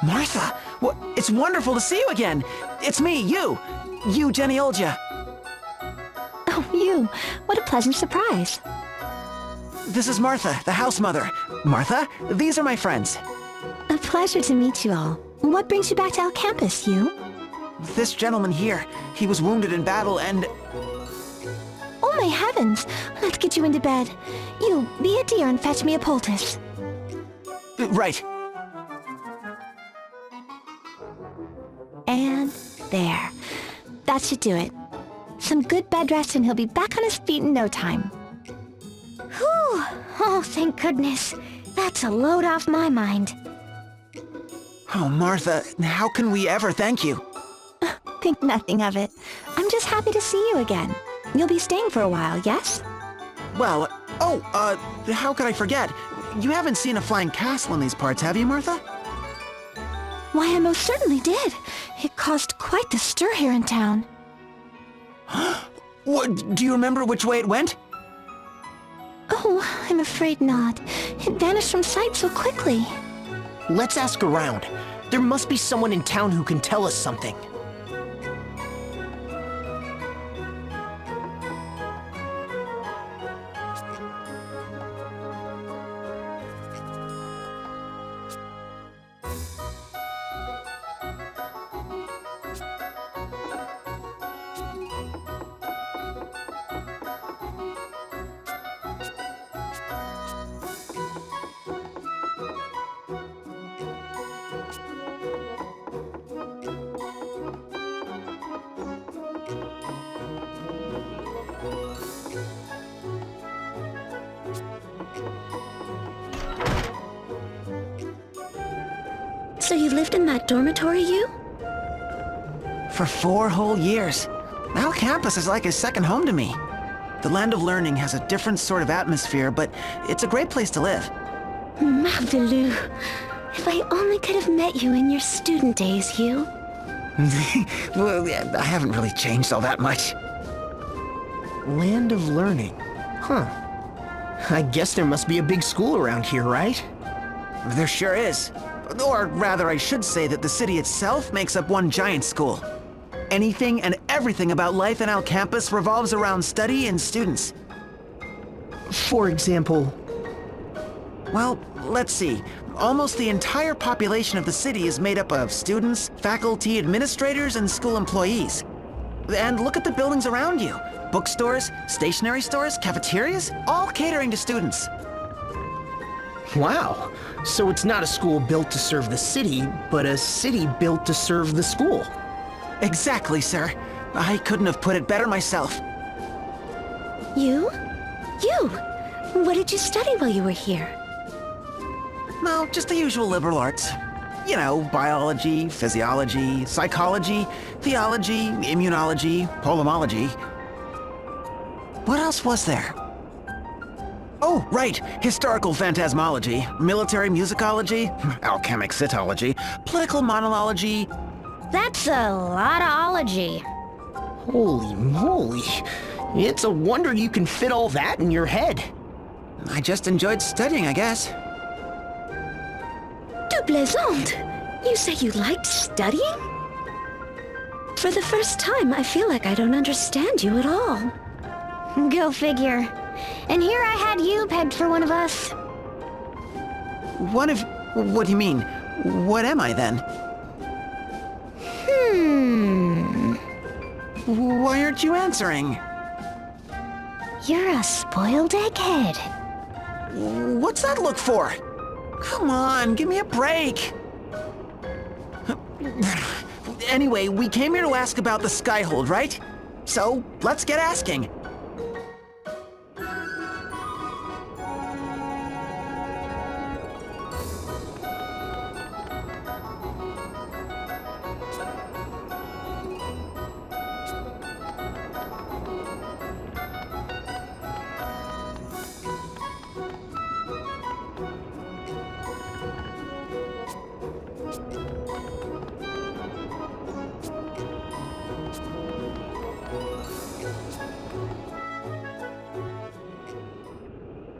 Martha, it's wonderful to see you again. It's me, you, Jenny Olja. Oh, you. What a pleasant surprise. This is Martha, the house mother. Martha, these are my friends. A pleasure to meet you all. What brings you back to our campus, you? This gentleman here, he was wounded in battle and... Oh my heavens! Let's get you into bed. You, be a dear and fetch me a poultice. Right. And there. That should do it. Some good bed rest and he'll be back on his feet in no time. Whew! Oh, thank goodness. That's a load off my mind. Oh, Martha, how can we ever thank you? Think nothing of it. I'm just happy to see you again. You'll be staying for a while, yes? Well, how could I forget? You haven't seen a flying castle in these parts, have you, Martha? Why, I most certainly did. It caused quite the stir here in town. What, do you remember which way it went? Oh, I'm afraid not. It vanished from sight so quickly. Let's ask around. There must be someone in town who can tell us something. So you lived in that dormitory, you? For 4 whole years. Our campus is like a second home to me. The land of learning has a different sort of atmosphere, but it's a great place to live. Marvelous. If I only could have met you in your student days, Hugh. Well, I haven't really changed all that much. Land of learning. Huh. I guess there must be a big school around here, right? There sure is. Or rather, I should say that the city itself makes up one giant school. Anything and everything about life in our campus revolves around study and students. For example... Well, let's see. Almost the entire population of the city is made up of students, faculty, administrators, and school employees. And look at the buildings around you. Bookstores, stationery stores, cafeterias, all catering to students. Wow. So it's not a school built to serve the city, but a city built to serve the school. Exactly, sir. I couldn't have put it better myself. You? You! What did you study while you were here? Well, just the usual liberal arts. You know, biology, physiology, psychology, theology, immunology, polemology. What else was there? Oh, right. Historical phantasmology, military musicology, alchemic cytology, political monology. That's a lot of ology. Holy moly. It's a wonder you can fit all that in your head. I just enjoyed studying, I guess. Tu plaisante! You say you liked studying? For the first time, I feel like I don't understand you at all. Go figure. And here I had you pegged for one of us. What do you mean? What am I then? Why aren't you answering? You're a spoiled egghead. What's that look for? Come on, give me a break. Anyway, we came here to ask about the Skyhold, right? So, let's get asking.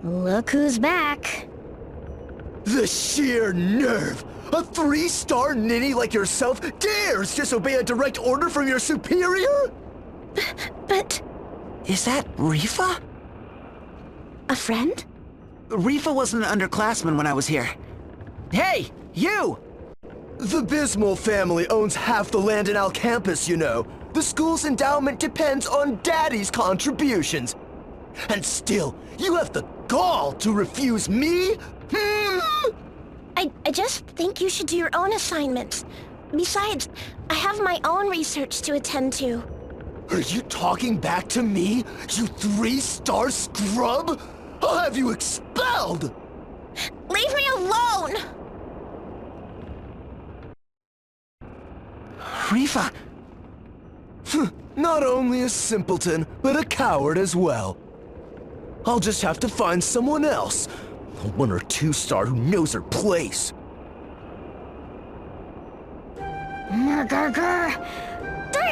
Look who's back. The sheer nerve! A 3-star ninny like yourself dares disobey a direct order from your superior? But... Is that Rifa? a friend? Rifa was an underclassman when I was here. Hey, you! The Bismol family owns half the land in Al Campus, you know. The school's endowment depends on Daddy's contributions. And still, you have the gall to refuse me? I just think you should do your own assignments. Besides, I have my own research to attend to. Are you talking back to me, you 3-star scrub? I'll have you expelled! Leave me alone! Rifa! Not only a simpleton, but a coward as well. I'll just have to find someone else. A 1 or 2-star who knows her place. They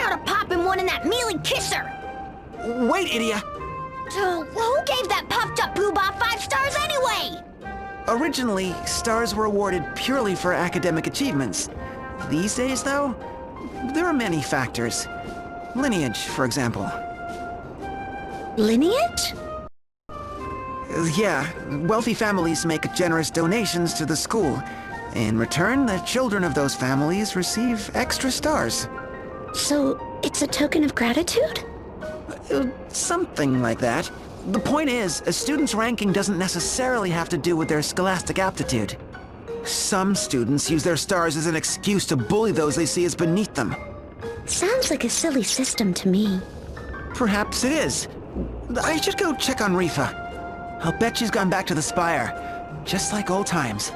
ought to pop him one in that mealy kisser! Wait, idiot! So, who gave that puffed-up poobah 5 stars anyway? Originally, stars were awarded purely for academic achievements. These days, though, there are many factors. Lineage, for example. Lineage? Yeah, wealthy families make generous donations to the school. In return, the children of those families receive extra stars. So, it's a token of gratitude? Something like that. The point is, a student's ranking doesn't necessarily have to do with their scholastic aptitude. Some students use their stars as an excuse to bully those they see as beneath them. Sounds like a silly system to me. Perhaps it is. I should go check on Rifa. I'll bet she's gone back to the Spire, just like old times.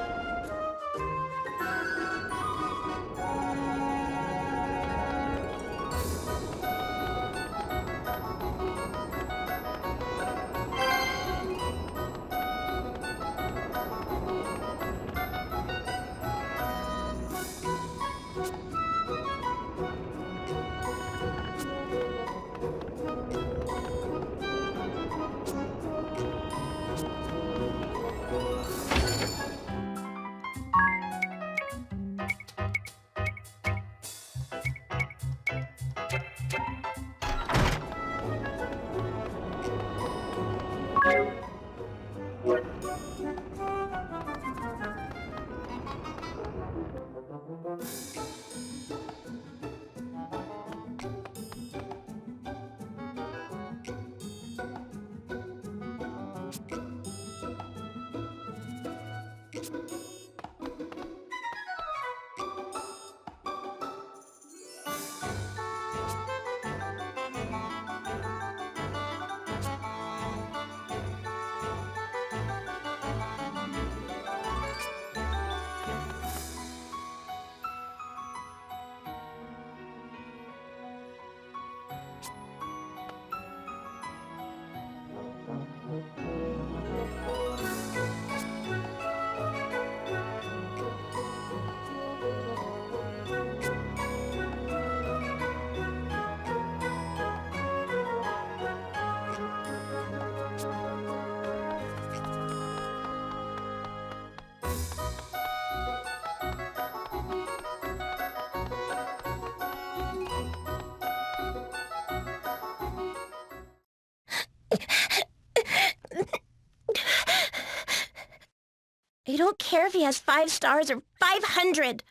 I don't care if he has 5 stars or 500.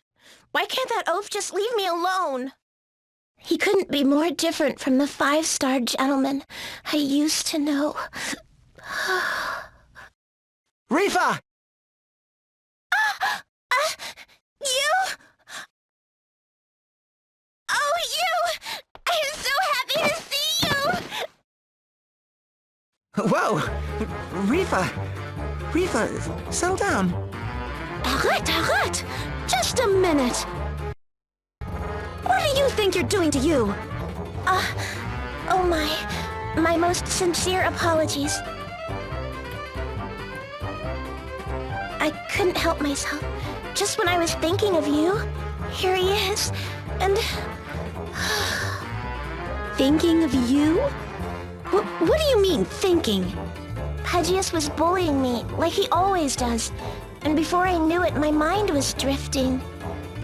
Why can't that oaf just leave me alone? He couldn't be more different from the 5-star gentleman I used to know. Rifa! You? Oh, you! I am so happy to see you! Whoa! Rifa! Rifa, settle down. Arrête! Just a minute! What do you think you're doing to you? Oh my most sincere apologies. I couldn't help myself. Just when I was thinking of you, here he is, and... Thinking of you? What do you mean, thinking? Pudgius was bullying me, like he always does. And before I knew it, my mind was drifting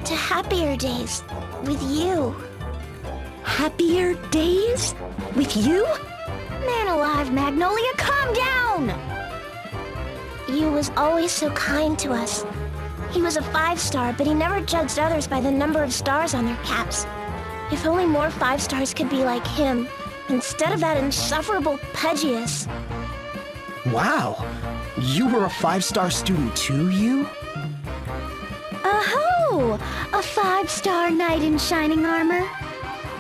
to happier days with you. Happier days? With you? Man alive, Magnolia, calm down! You was always so kind to us. He was a 5-star, but he never judged others by the number of stars on their caps. If only more 5-stars could be like him, instead of that insufferable Pudgius. Wow. You were a 5-star student too, you? Oh, a 5-star knight in shining armor?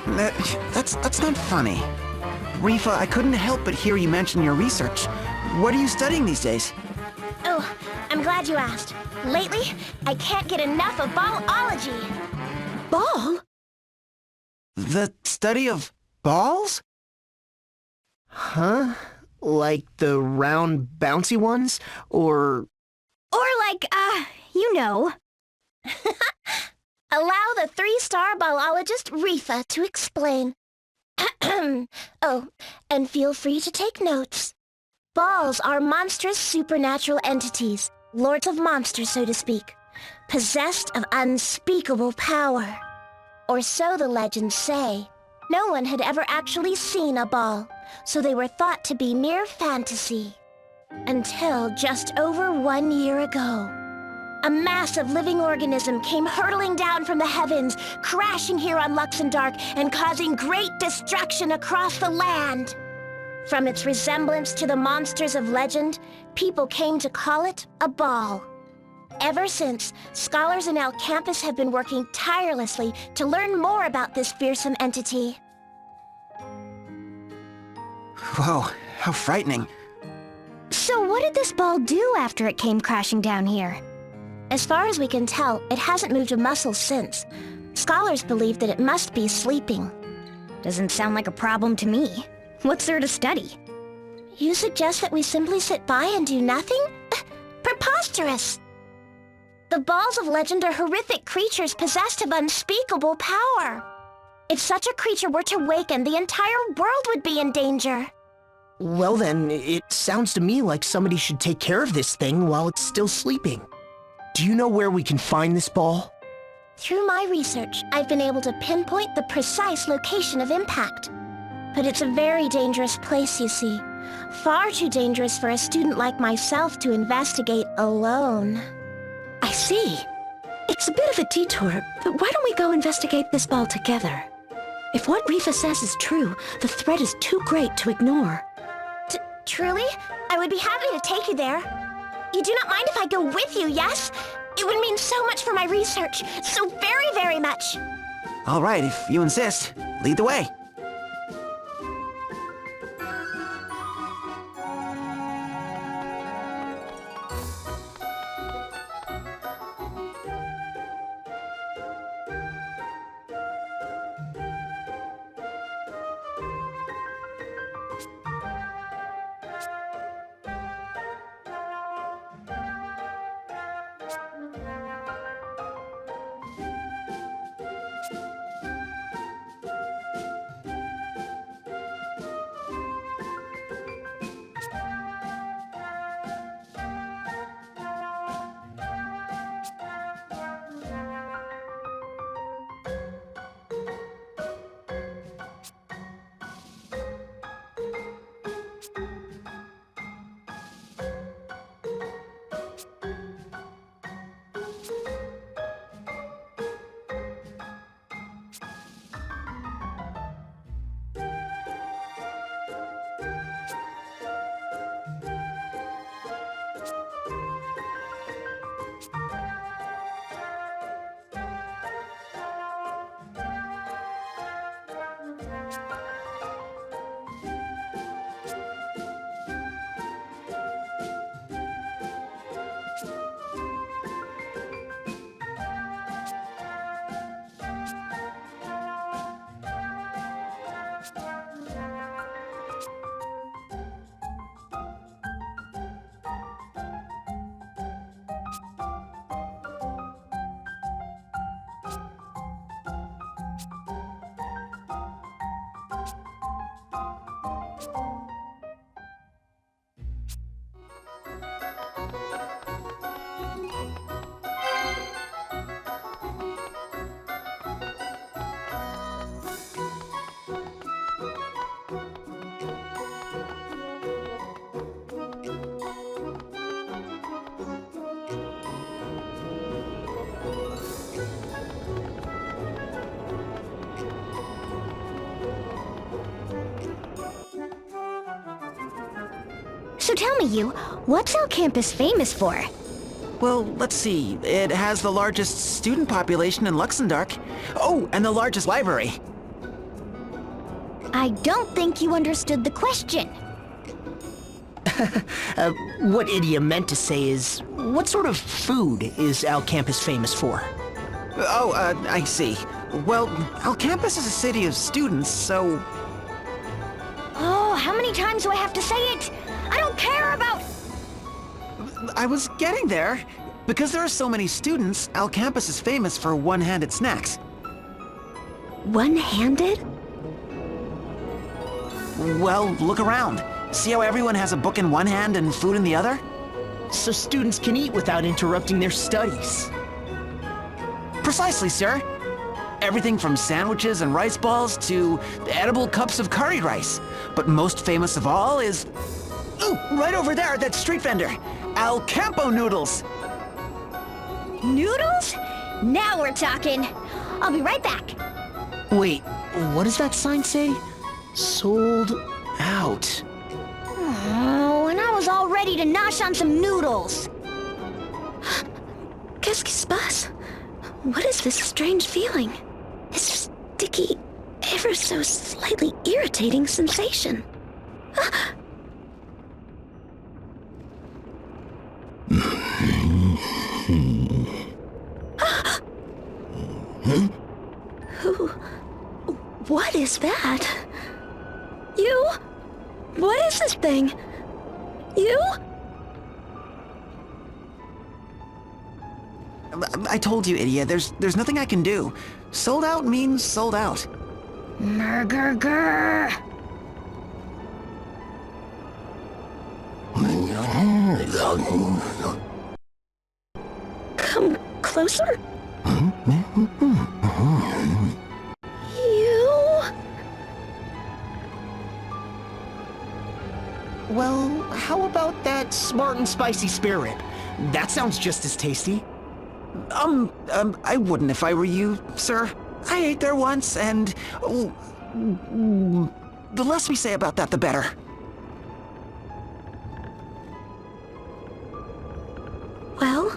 That's not funny. Rifa, I couldn't help but hear you mention your research. What are you studying these days? Oh, I'm glad you asked. Lately, I can't get enough of ballology. Ball? The study of balls? Huh? Like the round, bouncy ones? Or... Or like, you know. Allow the 3-star ballologist Rifa to explain. Oh, and feel free to take notes. Balls are monstrous supernatural entities, lords of monsters, so to speak, possessed of unspeakable power. Or so the legends say. No one had ever actually seen a ball, so they were thought to be mere fantasy. Until just over 1 year ago. A massive living organism came hurtling down from the heavens, crashing here on Luxemdark and causing great destruction across the land. From its resemblance to the monsters of legend, people came to call it a ball. Ever since, scholars in El Campus have been working tirelessly to learn more about this fearsome entity. Whoa, how frightening. So what did this ball do after it came crashing down here? As far as we can tell, it hasn't moved a muscle since. Scholars believe that it must be sleeping. Doesn't sound like a problem to me. What's there to study? You suggest that we simply sit by and do nothing? Preposterous! The balls of legend are horrific creatures possessed of unspeakable power. If such a creature were to waken, the entire world would be in danger. Well then, it sounds to me like somebody should take care of this thing while it's still sleeping. Do you know where we can find this ball? Through my research, I've been able to pinpoint the precise location of impact. But it's a very dangerous place, you see. Far too dangerous for a student like myself to investigate alone. I see. It's a bit of a detour, but why don't we go investigate this ball together? If what Rifa says is true, the threat is too great to ignore. Truly? I would be happy to take you there. You do not mind if I go with you, yes? It would mean so much for my research. So very, very much. All right, if you insist, lead the way. So tell me, what's our campus famous for? Well, let's see. It has the largest student population in Luxembourg. Oh, and the largest library. I don't think you understood the question. What Idia meant to say is, what sort of food is our campus famous for? Oh, I see. Well, our campus is a city of students, so... Oh, how many times do I have to say it? I don't care about... I was getting there. Because there are so many students, our campus is famous for one-handed snacks. One-handed? Well, look around. See how everyone has a book in one hand and food in the other? So students can eat without interrupting their studies. Precisely, sir. Everything from sandwiches and rice balls to edible cups of curry rice. But most famous of all is... Ooh, right over there, that street vendor. Al Campo noodles. Noodles? Now we're talking. I'll be right back. Wait, what does that sign say? Sold out. Oh, and I was all ready to nosh on some noodles. Qu'est-ce qui se passe? What is this strange feeling? This sticky, ever so slightly irritating sensation. What is that? You? What is this thing? You? I told you, idiot. There's nothing I can do. Sold out means sold out. Murgurgur. Come closer? You? Well, how about that smart and spicy spare rib? That sounds just as tasty. I wouldn't if I were you, sir. I ate there once, and... the less we say about that, the better. Well,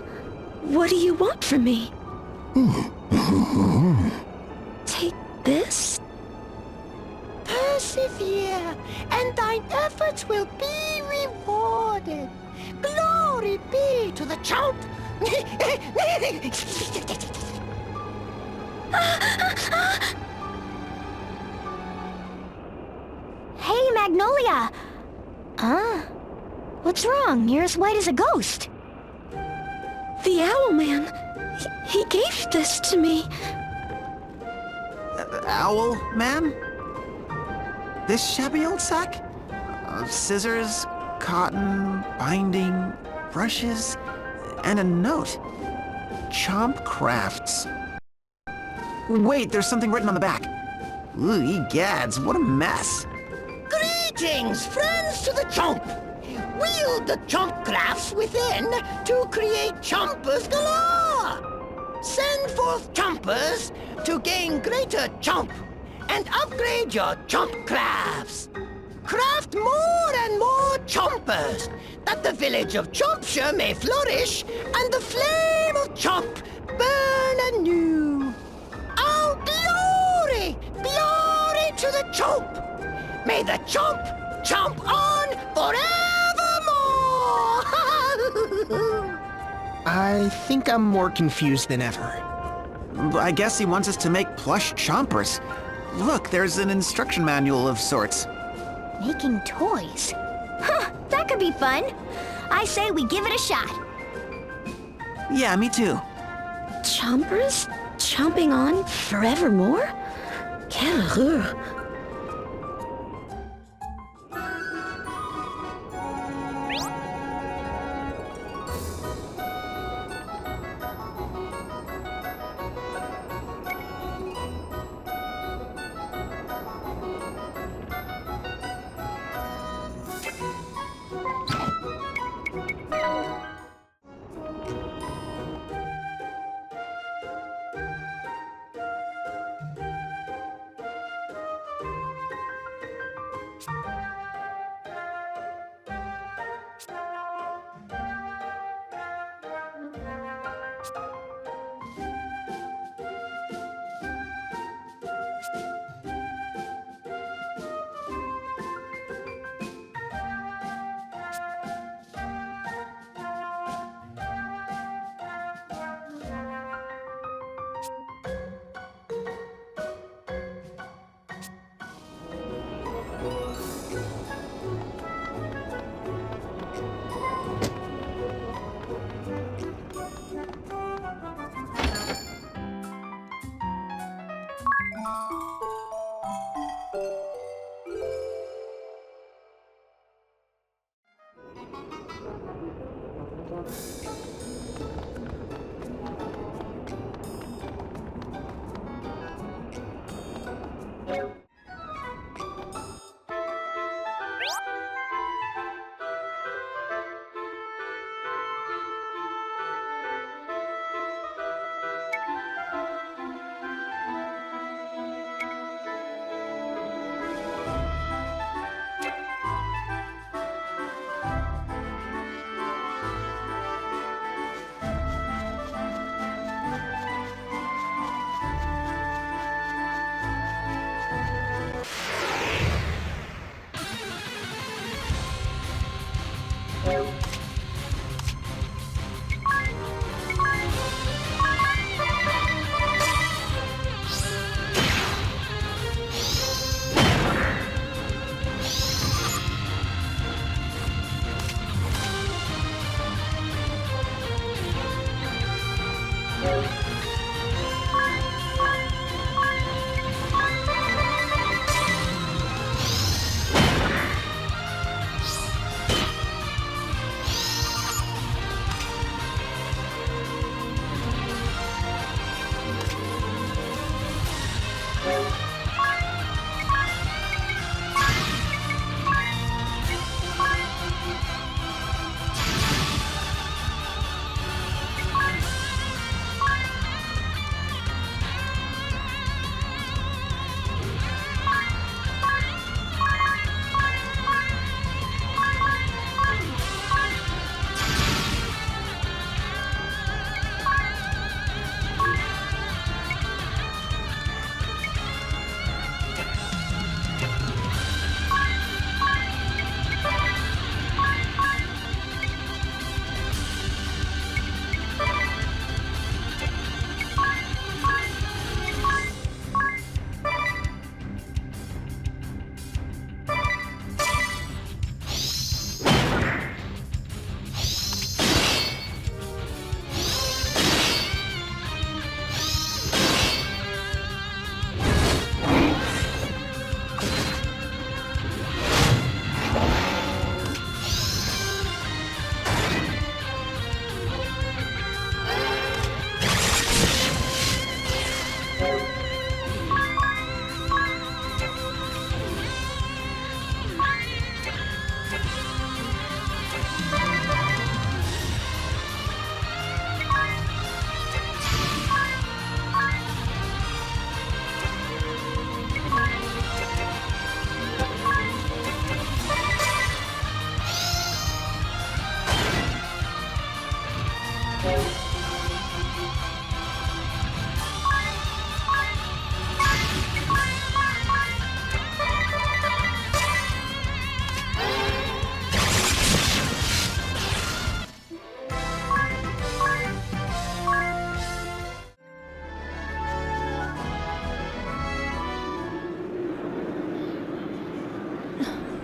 what do you want from me? Take this? Persevere, and thine efforts will be rewarded. Glory be to the chomp! Hey, Magnolia! What's wrong? You're as white as a ghost. The Owl Man. He gave this to me. Owl, man? This shabby old sack? Scissors, cotton, binding, brushes, and a note. Chomp Crafts. Wait, there's something written on the back. Ooh, egads, what a mess. Greetings, friends to the chomp! Wield the chomp crafts within to create chompers galore! Send forth chompers to gain greater chomp and upgrade your chomp crafts. Craft more and more chompers, that the village of Chompshire may flourish and the flame of chomp burn anew. Oh, glory! Glory to the chomp! May the chomp chomp on forevermore! I think I'm more confused than ever. I guess he wants us to make plush chompers. Look, there's an instruction manual of sorts. Making toys? Huh, that could be fun. I say we give it a shot. Yeah, me too. Chompers? Chomping on forevermore? Quelle horreur.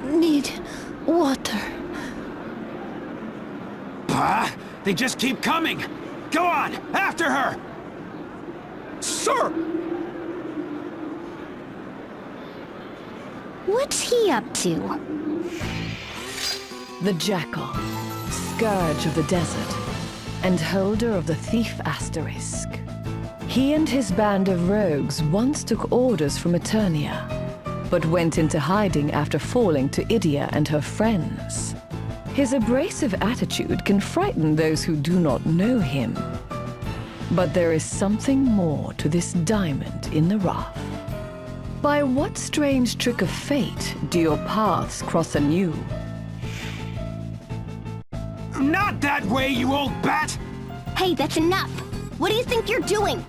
Need water. They just keep coming! Go on! After her! Sir! What's he up to? The Jackal, scourge of the desert, and holder of the Thief Asterisk. He and his band of rogues once took orders from Eternia, but went into hiding after falling to Idia and her friends. His abrasive attitude can frighten those who do not know him. But there is something more to this diamond in the rough. By what strange trick of fate do your paths cross anew? Not that way, you old bat! Hey, that's enough! What do you think you're doing?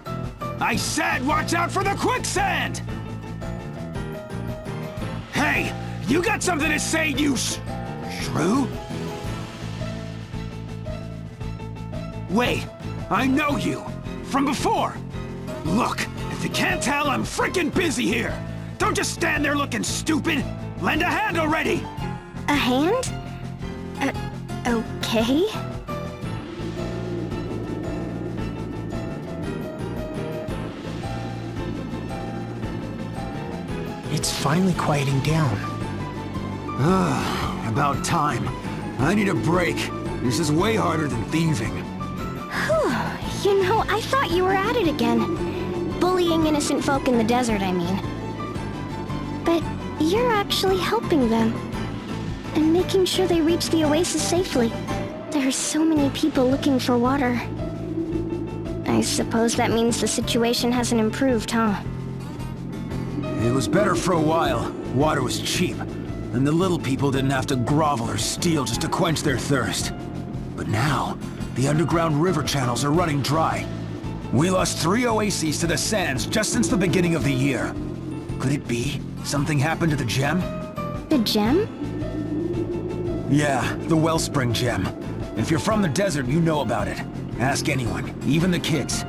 I said watch out for the quicksand! Hey, you got something to say, you shrew? Wait, I know you. From before. Look, if you can't tell, I'm freaking busy here. Don't just stand there looking stupid. Lend a hand already. A hand? Okay. It's finally quieting down. About time. I need a break. This is way harder than thieving. You know, I thought you were at it again. Bullying innocent folk in the desert, I mean. But you're actually helping them. And making sure they reach the oasis safely. There are so many people looking for water. I suppose that means the situation hasn't improved, huh? It was better for a while. Water was cheap, and the little people didn't have to grovel or steal just to quench their thirst. But now, the underground river channels are running dry. We lost 3 oases to the sands just since the beginning of the year. Could it be something happened to the gem? The gem? Yeah, the wellspring gem. If you're from the desert, you know about it. Ask anyone, even the kids.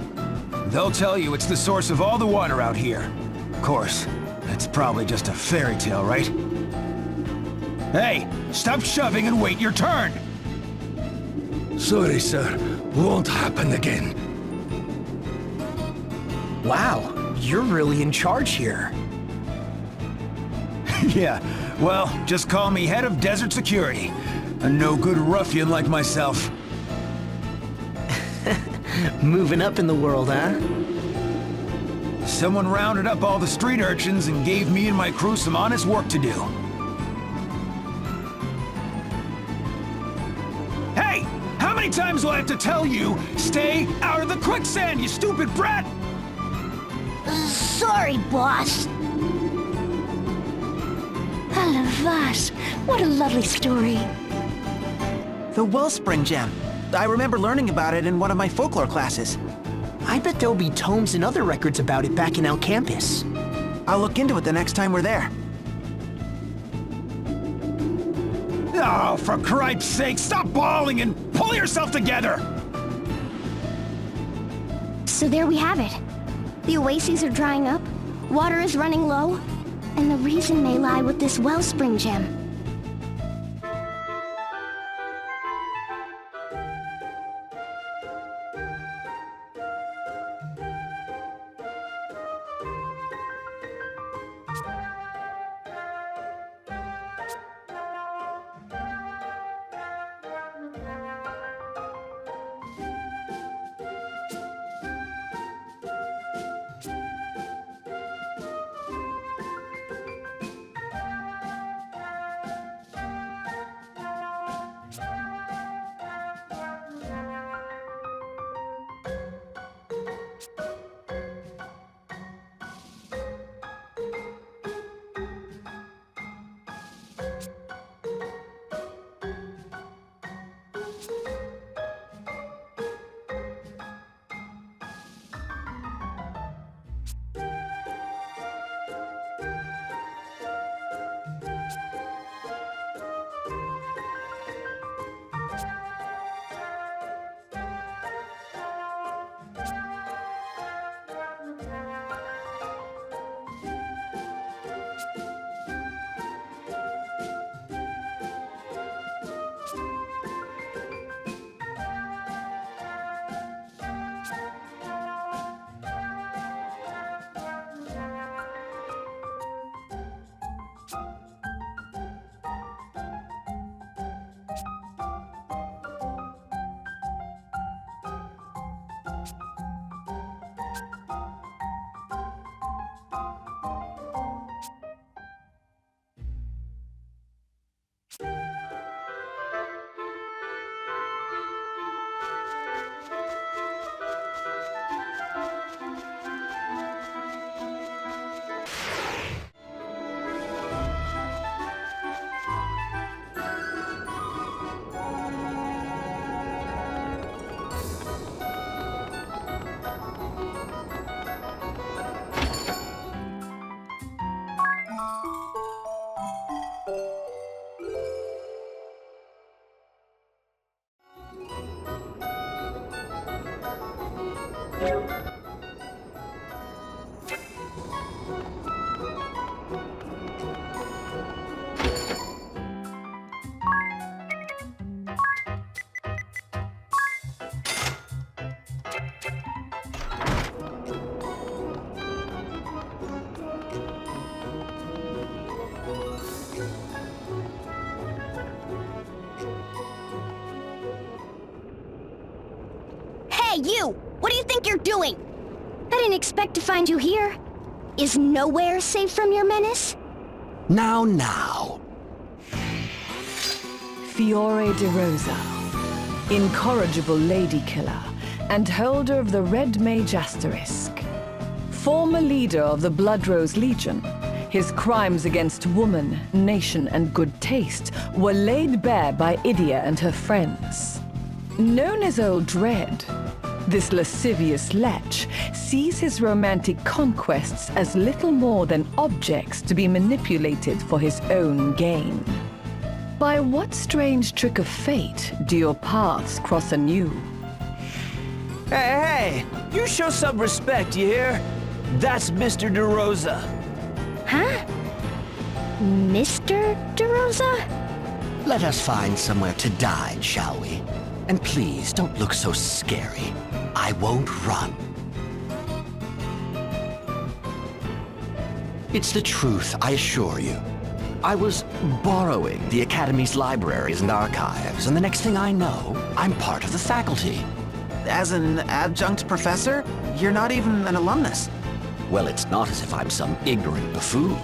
They'll tell you it's the source of all the water out here. Of course, it's probably just a fairy tale, right? Hey, stop shoving and wait your turn! Sorry, sir. Won't happen again. Wow, you're really in charge here. Yeah, well, just call me head of desert security. A no-good ruffian like myself. Moving up in the world, huh? Someone rounded up all the street urchins and gave me and my crew some honest work to do. Hey! How many times do I have to tell you, stay out of the quicksand, you stupid brat! Sorry, boss. Alavas, what a lovely story. The wellspring gem. I remember learning about it in one of my folklore classes. I bet there'll be tomes and other records about it back in El Campus. I'll look into it the next time we're there. Oh, for cripe's sake, stop bawling and pull yourself together! So there we have it. The oases are drying up, water is running low, and the reason may lie with this wellspring gem. Hey, you! What do you think you're doing? I didn't expect to find you here. Is nowhere safe from your menace? Now. Fiore de Rosa, incorrigible lady killer and holder of the Red Mage Asterisk. Former leader of the Blood Rose Legion, his crimes against woman, nation, and good taste were laid bare by Idia and her friends. Known as Old Dread, this lascivious lech sees his romantic conquests as little more than objects to be manipulated for his own gain. By what strange trick of fate do your paths cross anew? Hey, you show some respect, you hear? That's Mr. DeRosa. Huh? Mr. DeRosa? Let us find somewhere to dine, shall we? And please, don't look so scary. I won't run. It's the truth, I assure you. I was borrowing the Academy's libraries and archives, and the next thing I know, I'm part of the faculty. As an adjunct professor, you're not even an alumnus. Well, it's not as if I'm some ignorant buffoon.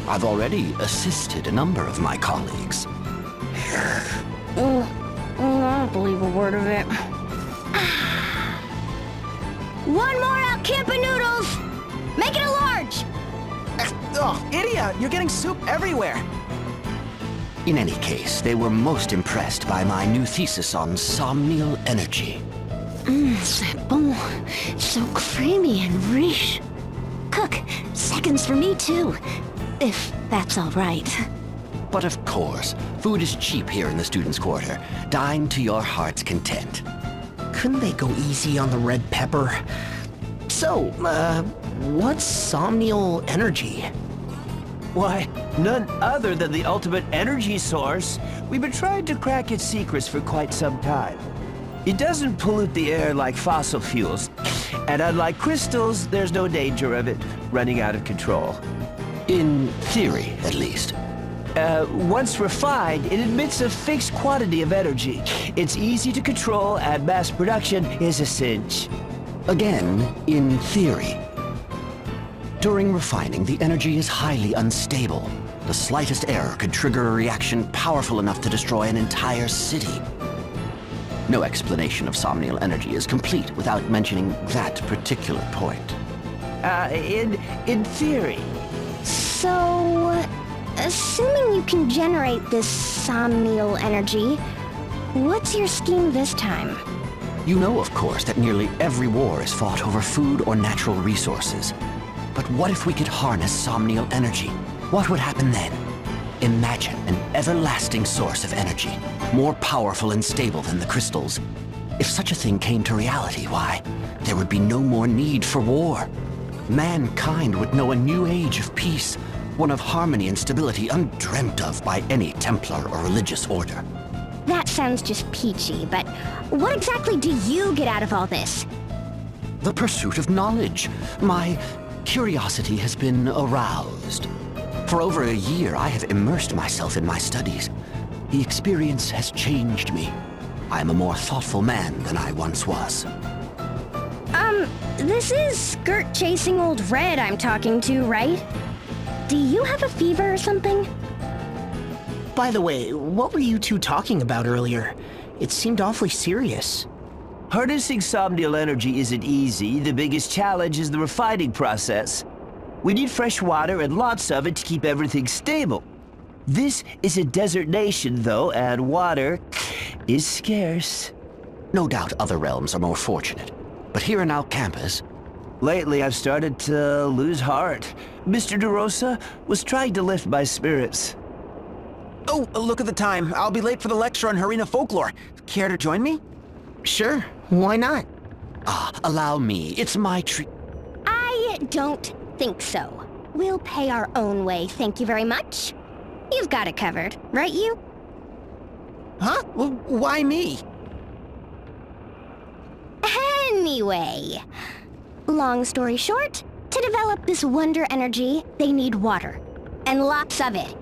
I've already assisted a number of my colleagues. I don't believe a word of it. One more Alcampa noodles! Make it a large! Oh, Idia, you're getting soup everywhere. In any case, they were most impressed by my new thesis on somnial energy. C'est bon. So creamy and rich. Cook, seconds for me too. If that's all right. But of course, food is cheap here in the students' quarter. Dine to your heart's content. Couldn't they go easy on the red pepper? So, what's somnial energy? Why, none other than the ultimate energy source. We've been trying to crack its secrets for quite some time. It doesn't pollute the air like fossil fuels, and unlike crystals, there's no danger of it running out of control. In theory, at least. Once refined, it emits a fixed quantity of energy. It's easy to control, and mass production is a cinch. Again, in theory. During refining, the energy is highly unstable. The slightest error could trigger a reaction powerful enough to destroy an entire city. No explanation of somnial energy is complete without mentioning that particular point. In theory. So, assuming you can generate this somnial energy, what's your scheme this time? You know, of course, that nearly every war is fought over food or natural resources. But what if we could harness somnial energy? What would happen then? Imagine an everlasting source of energy, more powerful and stable than the crystals. If such a thing came to reality, why, there would be no more need for war. Mankind would know a new age of peace, one of harmony and stability undreamt of by any Templar or religious order. That sounds just peachy, but what exactly do you get out of all this? The pursuit of knowledge. My curiosity has been aroused. For over a year, I have immersed myself in my studies. The experience has changed me. I am a more thoughtful man than I once was. This is skirt-chasing old Red I'm talking to, right? Do you have a fever or something? By the way, what were you two talking about earlier? It seemed awfully serious. Harnessing somnial energy isn't easy. The biggest challenge is the refining process. We need fresh water and lots of it to keep everything stable. This is a desert nation, though, and water is scarce. No doubt other realms are more fortunate. But here in Alcampus, Lately, I've started to lose heart. Mr. DeRosa was trying to lift my spirits. Oh, look at the time. I'll be late for the lecture on Harina folklore. Care to join me? Sure, why not? allow me. It's my treat. I don't think so. We'll pay our own way, thank you very much. You've got it covered, right you? Huh? Why me? Anyway, long story short, to develop this wonder energy, they need water. And lots of it.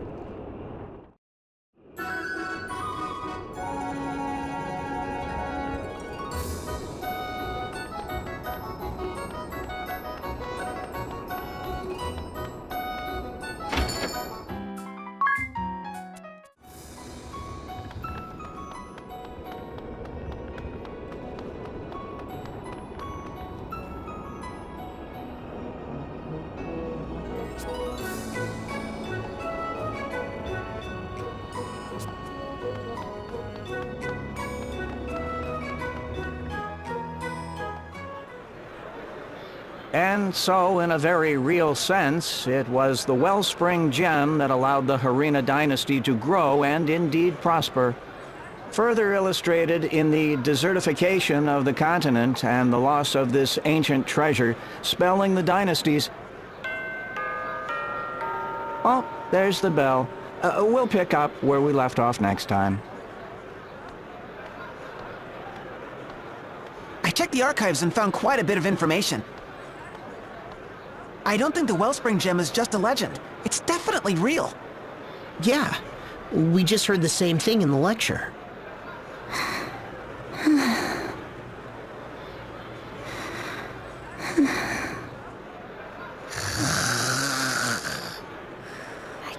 And so, in a very real sense, it was the Wellspring Gem that allowed the Harina dynasty to grow and indeed prosper. Further illustrated in the desertification of the continent and the loss of this ancient treasure, spelling the dynasties. Oh, there's the bell. We'll pick up where we left off next time. I checked the archives and found quite a bit of information. I don't think the Wellspring Gem is just a legend. It's definitely real. Yeah, we just heard the same thing in the lecture. I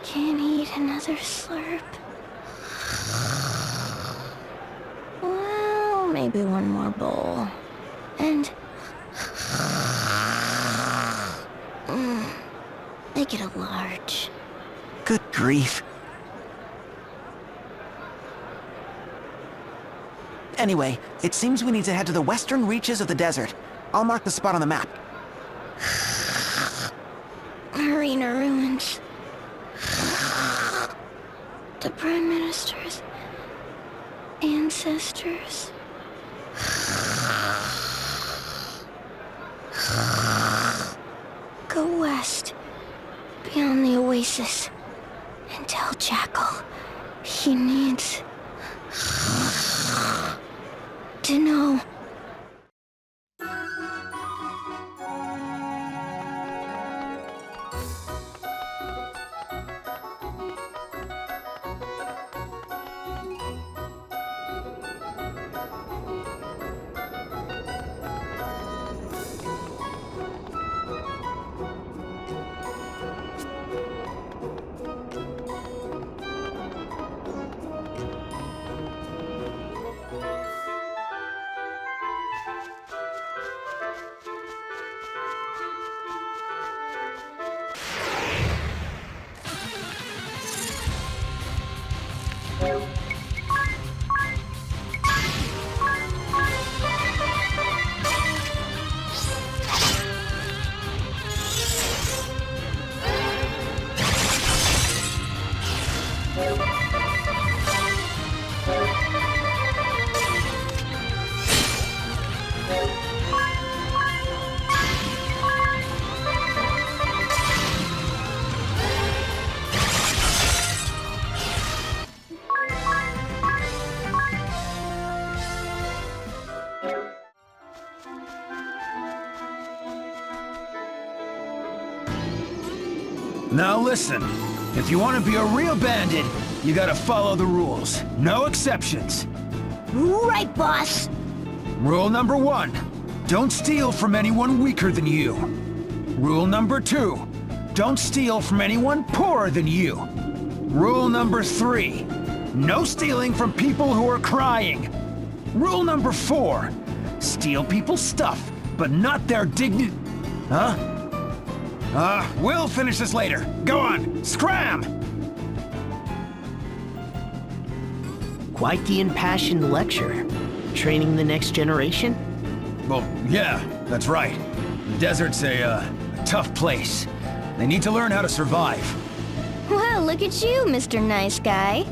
can't eat another slurp. Well, maybe one more bowl. And... make it a large. Good grief. Anyway, it seems we need to head to the western reaches of the desert. I'll mark the spot on the map. Arena ruins. The Prime Minister's ancestors. Go west, beyond the oasis, and tell Jackal he needs to know. Now listen, if you want to be a real bandit, you gotta follow the rules. No exceptions. Right, boss. Rule number 1, don't steal from anyone weaker than you. Rule number 2, don't steal from anyone poorer than you. Rule number 3, no stealing from people who are crying. Rule number 4, steal people's stuff, but not their dignity. Huh? We'll finish this later. Go on, scram! Quite the impassioned lecture. Training the next generation? Well, yeah, that's right. The desert's a tough place. They need to learn how to survive. Well, look at you, Mr. Nice Guy.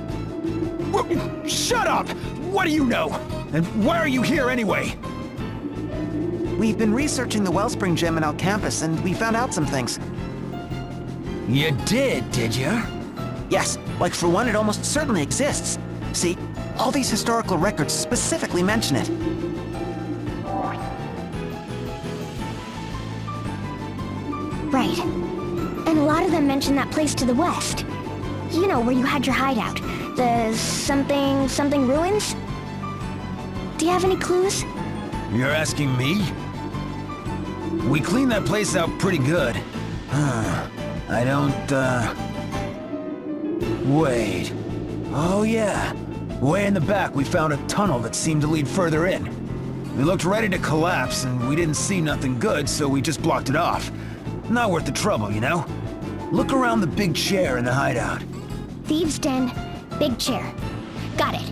Shut up! What do you know? And why are you here anyway? We've been researching the Wellspring Gem in our campus, and we found out some things. You did you? Yes, like for one, it almost certainly exists. See, all these historical records specifically mention it. Right. And a lot of them mention that place to the west. You know, where you had your hideout. The something ruins? Do you have any clues? You're asking me? We cleaned that place out pretty good. I don't, Wait. Oh yeah. Way in the back, we found a tunnel that seemed to lead further in. We looked ready to collapse, and we didn't see nothing good, so we just blocked it off. Not worth the trouble, you know? Look around the big chair in the hideout. Thieves' Den, big chair. Got it.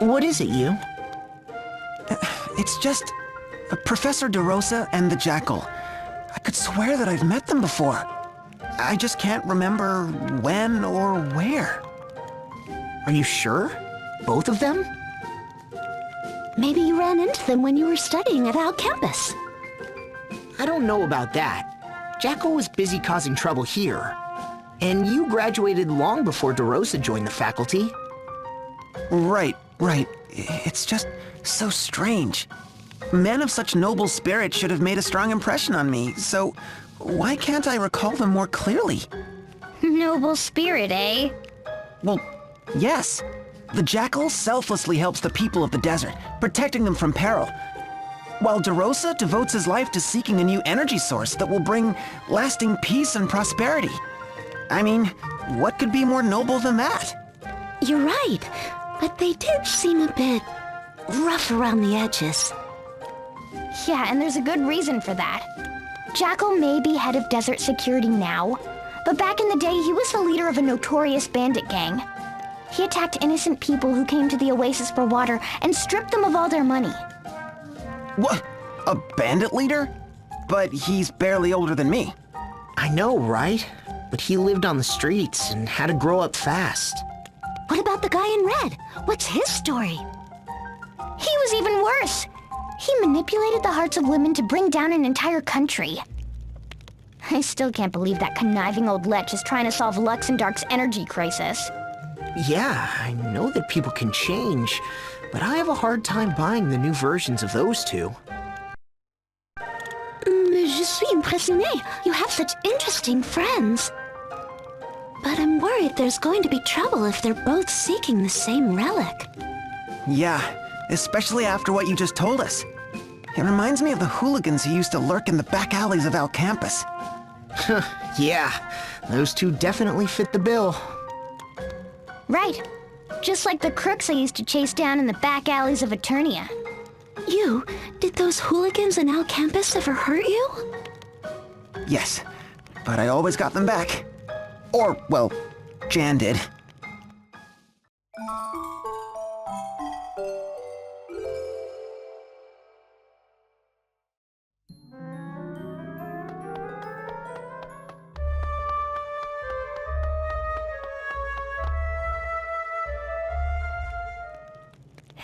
What is it, you? It's just Professor DeRosa and the Jackal. I could swear that I've met them before. I just can't remember when or where. Are you sure? Both of them? Maybe you ran into them when you were studying at our campus. I don't know about that. Jacko was busy causing trouble here. And you graduated long before DeRosa joined the faculty. Right. It's just so strange. Men of such noble spirit should have made a strong impression on me, so why can't I recall them more clearly? Noble spirit, eh? Well, yes. The Jackal selflessly helps the people of the desert, protecting them from peril, while DeRosa devotes his life to seeking a new energy source that will bring lasting peace and prosperity. I mean, what could be more noble than that? You're right, but they did seem a bit rough around the edges. Yeah, and there's a good reason for that. Jackal may be head of desert security now, but back in the day he was the leader of a notorious bandit gang. He attacked innocent people who came to the oasis for water and stripped them of all their money. What? A bandit leader? But he's barely older than me. I know, right? But he lived on the streets and had to grow up fast. What about the guy in red? What's his story? He was even worse. He manipulated the hearts of women to bring down an entire country. I still can't believe that conniving old lech is trying to solve Luxemdark's energy crisis. Yeah, I know that people can change, but I have a hard time buying the new versions of those two. Je suis impressionné. You have such interesting friends. But I'm worried there's going to be trouble if they're both seeking the same relic. Yeah, especially after what you just told us. It reminds me of the hooligans who used to lurk in the back alleys of Al Campus. Yeah, those two definitely fit the bill. Right. Just like the crooks I used to chase down in the back alleys of Eternia. Did those hooligans in Al Campus ever hurt you? Yes, but I always got them back. Or, well, Jan did.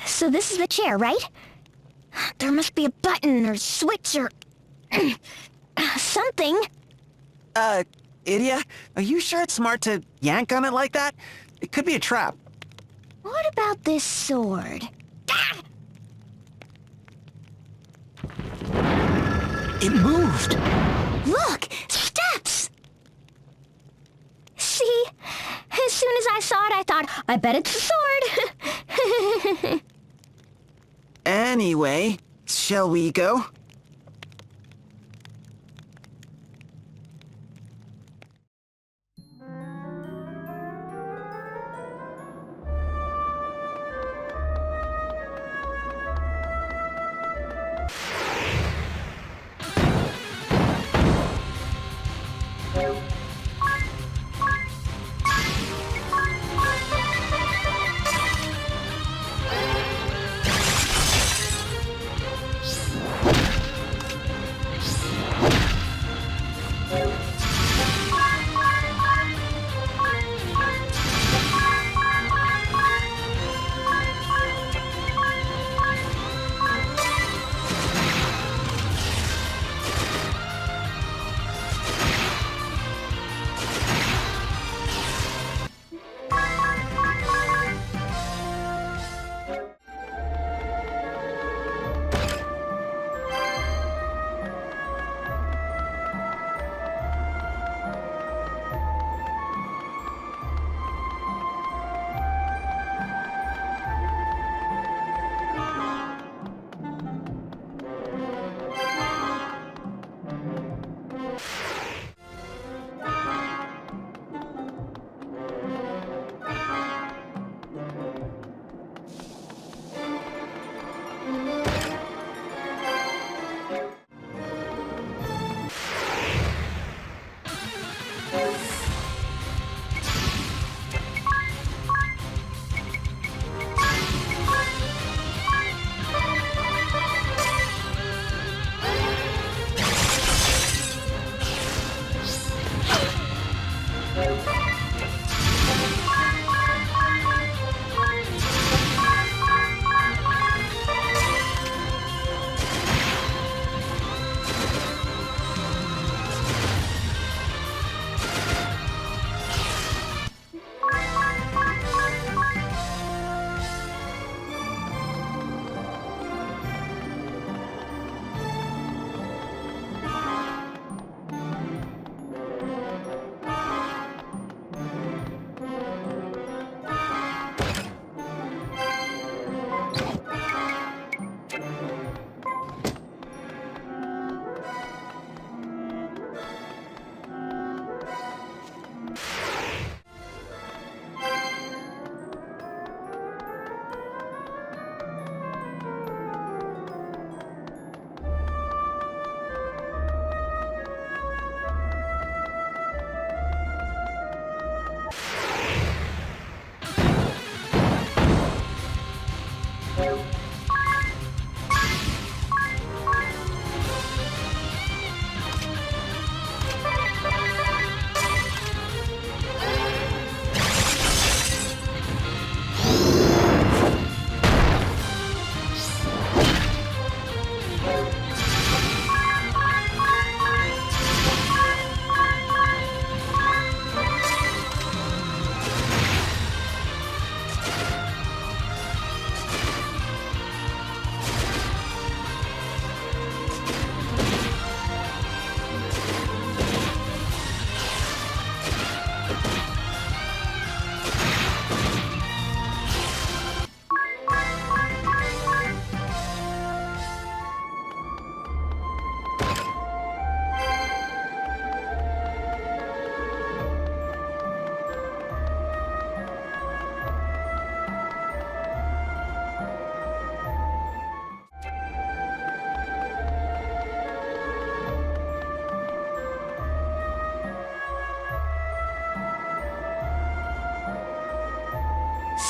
So this is the chair, right? There must be a button or switch or something. Idia, are you sure it's smart to yank on it like that? It could be a trap. What about this sword? It moved! Look! Steps! See? As soon as I saw it, I thought, I bet it's a sword. Anyway, shall we go?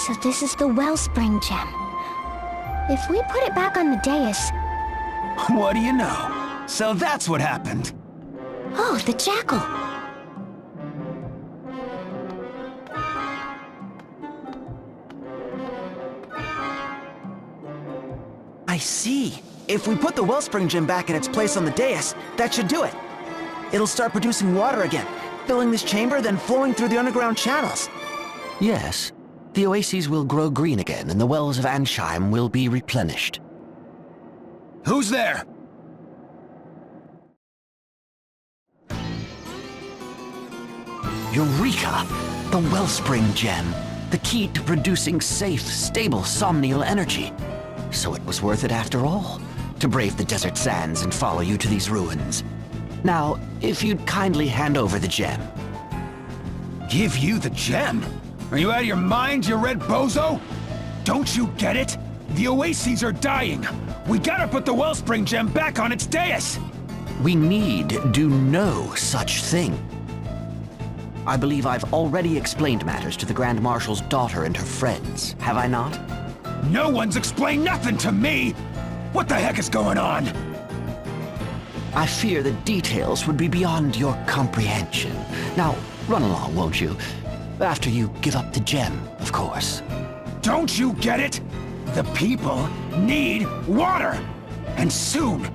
So this is the wellspring gem. If we put it back on the dais... What do you know? So that's what happened. Oh, the jackal. I see. If we put the wellspring gem back in its place on the dais, that should do it. It'll start producing water again, filling this chamber, then flowing through the underground channels. Yes, the oases will grow green again, and the wells of Ansheim will be replenished. Who's there? Eureka! The wellspring gem. The key to producing safe, stable somnial energy. So it was worth it after all, to brave the desert sands and follow you to these ruins. Now, if you'd kindly hand over the gem. Give you the gem? Are you out of your mind, you red bozo? Don't you get it? The oases are dying. We gotta put the wellspring gem back on its dais. We need do no such thing. I believe I've already explained matters to the Grand Marshal's daughter and her friends, have I not? No one's explained nothing to me! What the heck is going on? I fear the details would be beyond your comprehension. Now, run along, won't you? After you give up the gem, of course. Don't you get it? The people need water! And soon!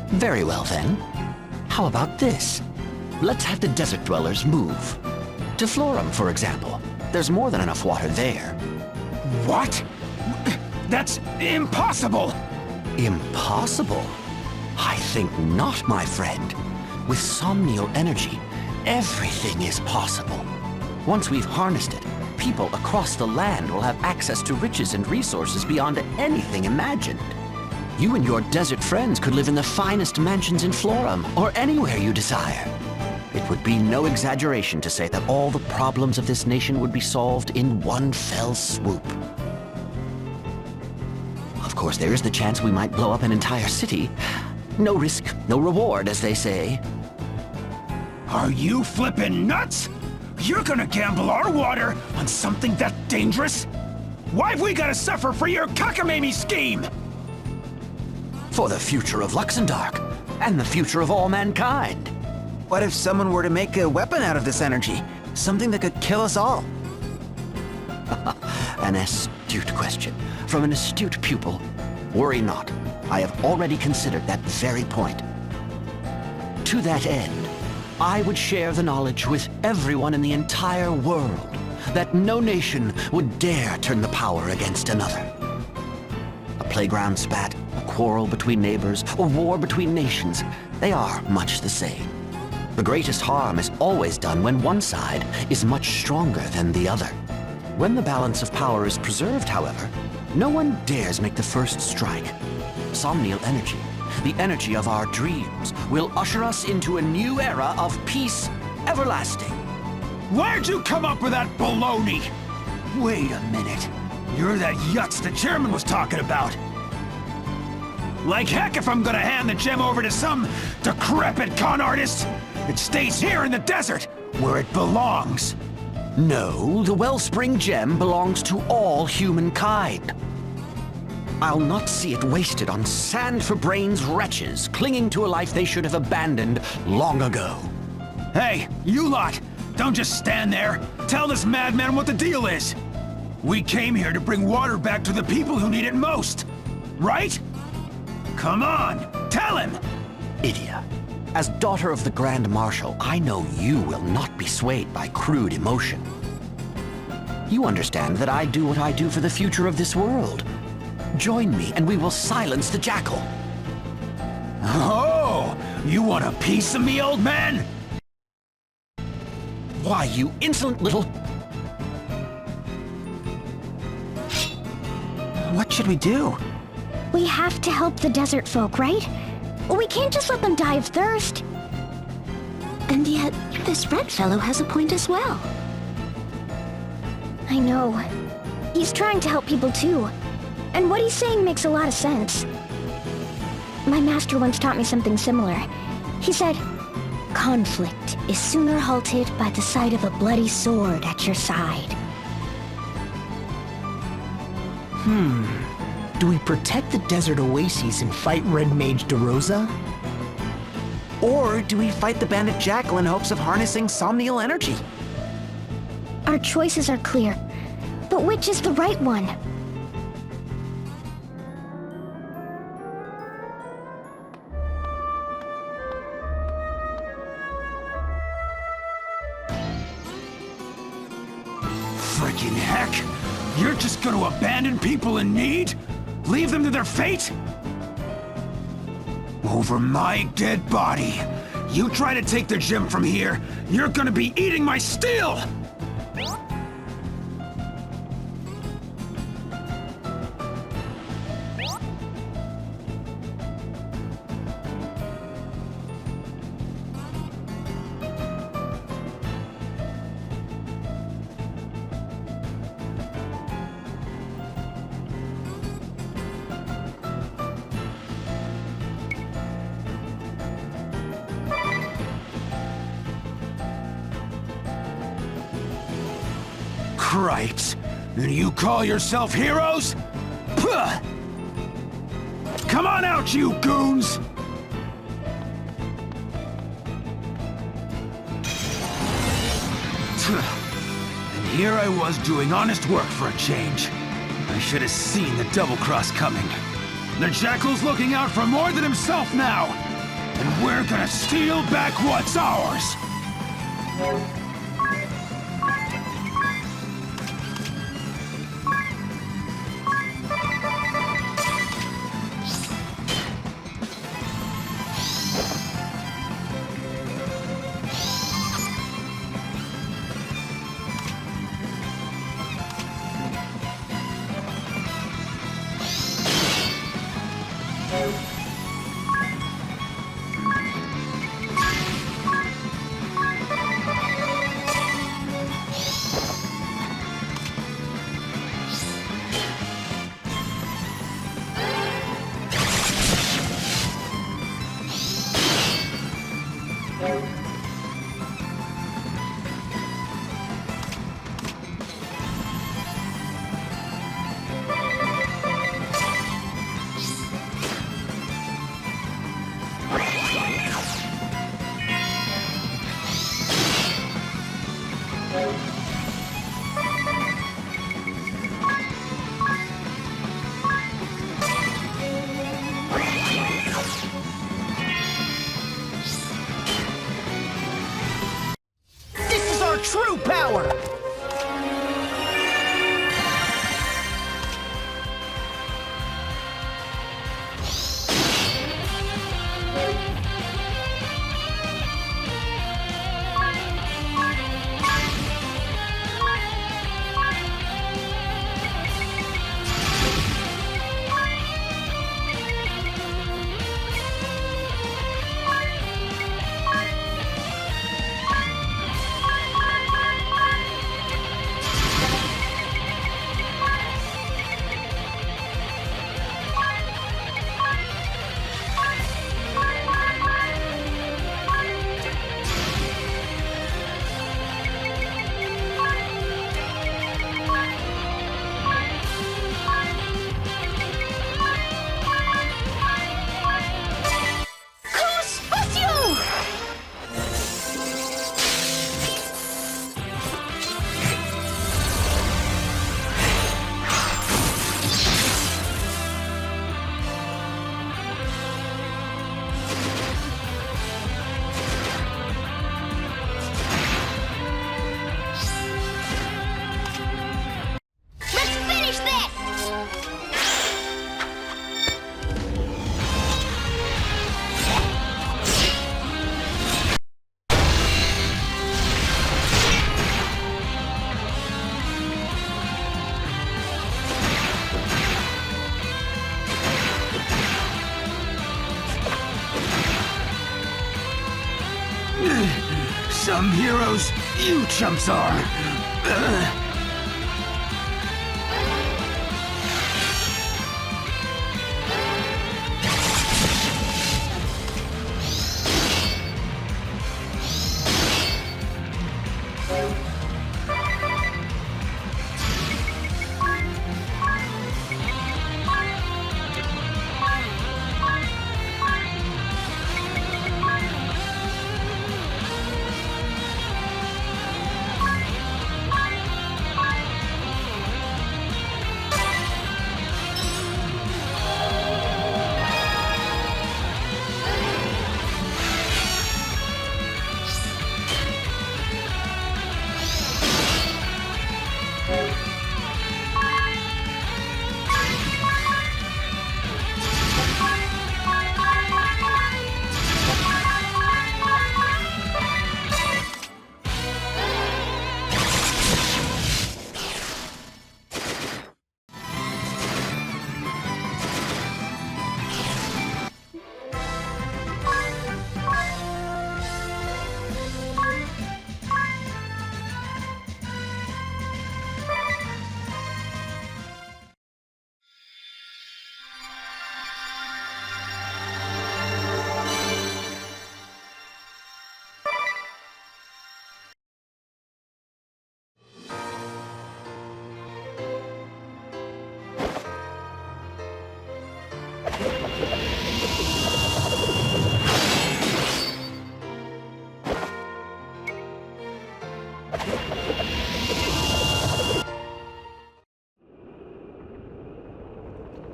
Very well then. How about this? Let's have the desert dwellers move. To Florum, for example. There's more than enough water there. What? That's impossible! Impossible? I think not, my friend. With somnial energy, everything is possible. Once we've harnessed it, people across the land will have access to riches and resources beyond anything imagined. You and your desert friends could live in the finest mansions in Florum, or anywhere you desire. It would be no exaggeration to say that all the problems of this nation would be solved in one fell swoop. Of course, there is the chance we might blow up an entire city. No risk, no reward, as they say. Are you flippin' nuts? You're gonna gamble our water on something that dangerous? Why've we gotta suffer for your cockamamie scheme? For the future of Luxembourg, and the future of all mankind. What if someone were to make a weapon out of this energy? Something that could kill us all? An astute question, from an astute pupil. Worry not, I have already considered that very point. To that end, I would share the knowledge with everyone in the entire world that no nation would dare turn the power against another. A playground spat, a quarrel between neighbors, or war between nations, they are much the same. The greatest harm is always done when one side is much stronger than the other. When the balance of power is preserved, however, no one dares make the first strike. Somnial energy, the energy of our dreams, will usher us into a new era of peace everlasting. Where'd you come up with that baloney? Wait a minute. You're that yutz the chairman was talking about. Like heck if I'm gonna hand the gem over to some decrepit con artist. It stays here in the desert, where it belongs. No, the wellspring gem belongs to all humankind. I'll not see it wasted on sand-for-brains wretches clinging to a life they should have abandoned long ago. Hey, you lot! Don't just stand there. Tell this madman what the deal is. We came here to bring water back to the people who need it most. Right? Come on, tell him! Idia, as daughter of the Grand Marshal, I know you will not be swayed by crude emotion. You understand that I do what I do for the future of this world. Join me and we will silence the jackal. Oh, you want a piece of me, old man? Why, you insolent little... What should we do? We have to help the desert folk, right? We can't just let them die of thirst. And yet, this red fellow has a point as well. I know. He's trying to help people too. And what he's saying makes a lot of sense. My master once taught me something similar. He said, conflict is sooner halted by the sight of a bloody sword at your side. Do we protect the desert oases and fight Red Mage DeRosa? Or do we fight the bandit Jackal in hopes of harnessing somnial energy? Our choices are clear, but which is the right one? Freaking heck! You're just gonna abandon people in need? Leave them to their fate? Over my dead body! You try to take the gem from here, you're gonna be eating my steel! Cripes! And you call yourself heroes? Puh! Come on out, you goons! And here I was doing honest work for a change. I should have seen the double-cross coming. The Jackal's looking out for more than himself now! And we're gonna steal back what's ours! This is our true power! Some heroes, you chumps are.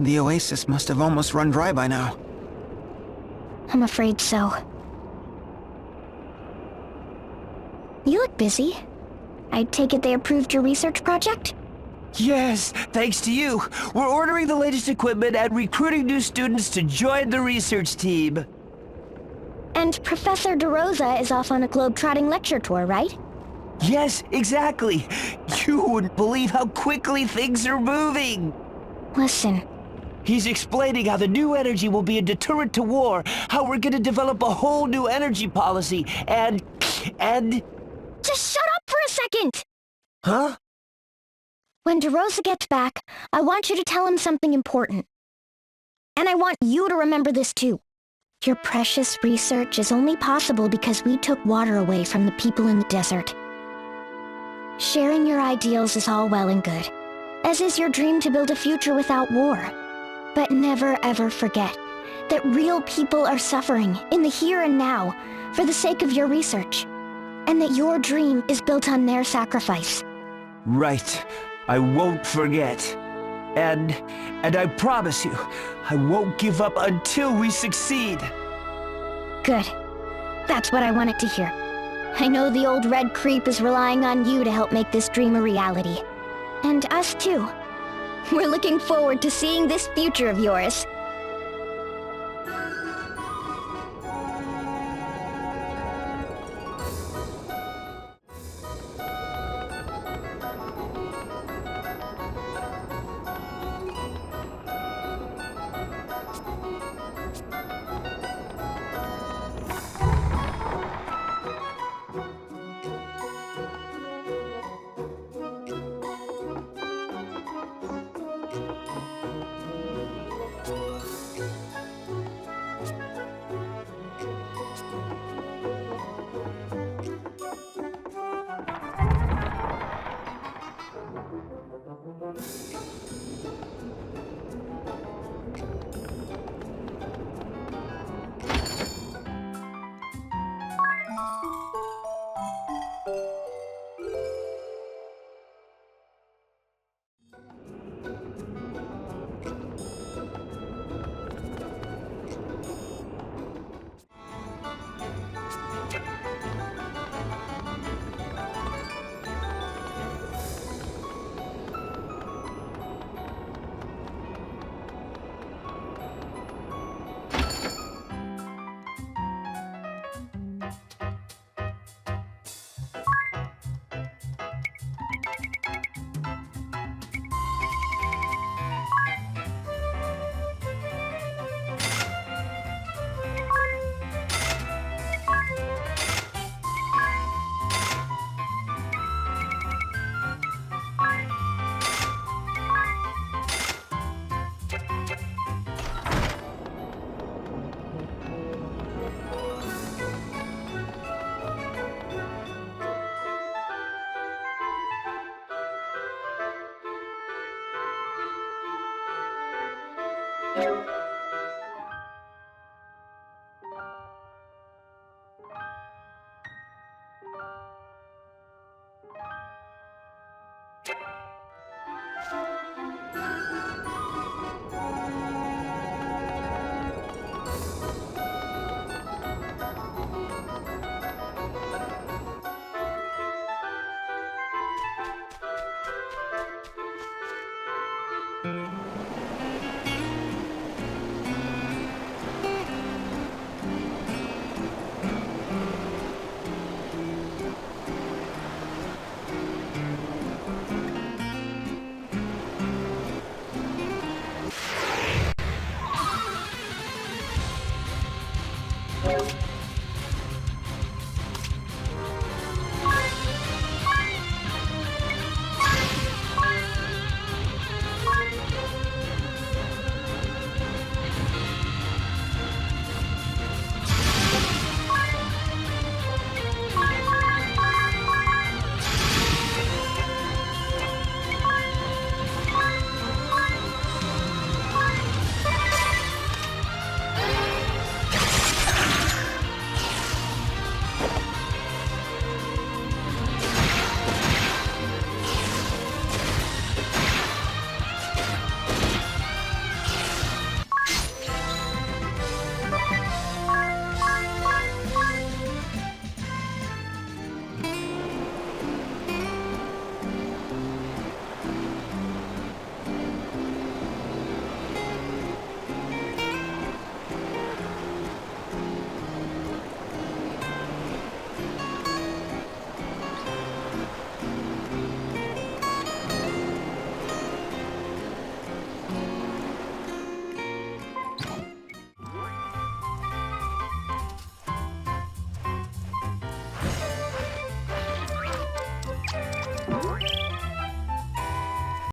The oasis must have almost run dry by now. I'm afraid so. You look busy. I take it they approved your research project? Yes, thanks to you. We're ordering the latest equipment and recruiting new students to join the research team. And Professor DeRosa is off on a globe-trotting lecture tour, right? Yes, exactly. You wouldn't believe how quickly things are moving. Listen, He's explaining how the new energy will be a deterrent to war, how we're gonna develop a whole new energy policy, and... just shut up for a second! Huh? When DeRosa gets back, I want you to tell him something important. And I want you to remember this too. Your precious research is only possible because we took water away from the people in the desert. Sharing your ideals is all well and good, as is your dream to build a future without war. But never ever forget that real people are suffering in the here and now for the sake of your research, and that your dream is built on their sacrifice. Right. I won't forget. And I promise you, I won't give up until we succeed. Good. That's what I wanted to hear. I know the old red creep is relying on you to help make this dream a reality. And us too. We're looking forward to seeing this future of yours.